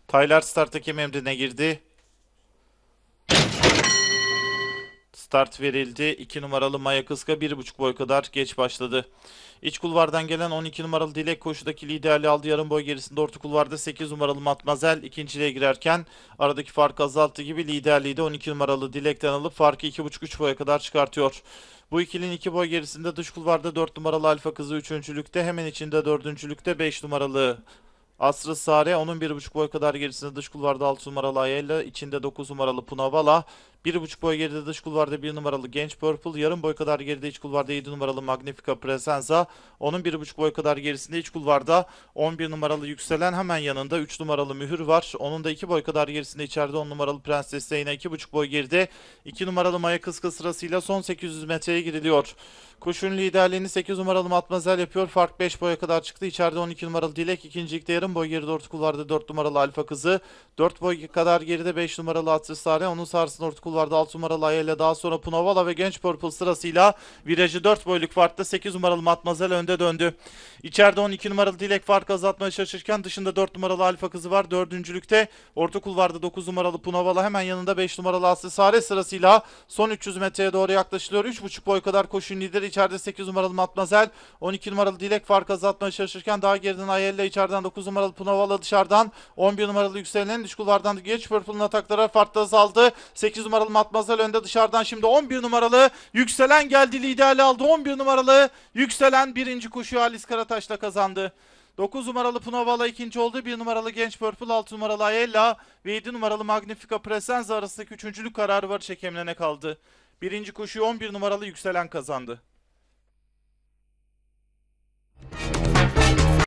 Taylar start hakem emrine girdi. Start verildi. 2 numaralı Maya Kıska 1,5 boy kadar geç başladı. İç kulvardan gelen 12 numaralı Dilek koşudaki liderliği aldı. Yarım boy gerisinde orta kulvarda 8 numaralı Matmazel ikinciliğe girerken aradaki farkı azalttığı gibi liderliği de 12 numaralı Dilek'ten alıp farkı 2,5-3 boya kadar çıkartıyor. Bu ikilinin 2 boy gerisinde dış kulvarda 4 numaralı Alfa Kızı üçüncülükte, hemen içinde dördüncülükte 5 numaralı Asrı Sare, onun 1,5 boy kadar gerisinde dış kulvarda 6 numaralı Ayella, içinde 9 numaralı Punavala, 1,5 boy geride dış kulvarda 1 numaralı Genç Purple, yarım boy kadar geride iç kulvarda 7 numaralı Magnifica Presenza, onun 1,5 boy kadar gerisinde iç kulvarda 11 numaralı Yükselen, hemen yanında 3 numaralı Mühür var. Onun da 2 boy kadar gerisinde içeride 10 numaralı Prenses Zeyna, 2,5 boy geride 2 numaralı Maya Kıska sırasıyla son 800 metreye giriliyor. Koşunun liderliğini 8 numaralı Matmazel yapıyor. Fark 5 boya kadar çıktı. İçeride 12 numaralı Dilek. İkincilikte yarım boy geride orta kulvarda 4 numaralı Alfa Kızı. 4 boy kadar geride 5 numaralı Atrisare. Onun sarısında orta kulvarda 6 numaralı Ayela. Daha sonra Punavala ve Genç Purple sırasıyla virajı 4 boyluk farkta 8 numaralı Matmazel önde döndü. İçeride 12 numaralı Dilek farkı azaltmaya çalışırken dışında 4 numaralı Alfa Kızı var. Dördüncülükte orta kulvarda 9 numaralı Punavala, hemen yanında 5 numaralı Atrisare sırasıyla son 300 metreye doğru yaklaşılıyor. 3,5 boy kadar koşun lideri içeride 8 numaralı Matmazel, 12 numaralı Dilek farkı azaltmaya çalışırken daha geriden Ayella, içeriden 9 numaralı Punavala, dışarıdan 11 numaralı Yükselen, dış kulvardan Genç Purple'ın atakları farklı azaldı. 8 numaralı Matmazel önde, dışarıdan şimdi 11 numaralı Yükselen geldi, liderliği aldı. 11 numaralı Yükselen birinci koşuyu Halis Karataş'la kazandı. 9 numaralı Punavala ikinci oldu. 1 numaralı Genç Purple, 6 numaralı Ayella ve 7 numaralı Magnifica Presenza arasındaki üçüncülük kararı var, çekimlerine kaldı. Birinci koşuyu 11 numaralı Yükselen kazandı.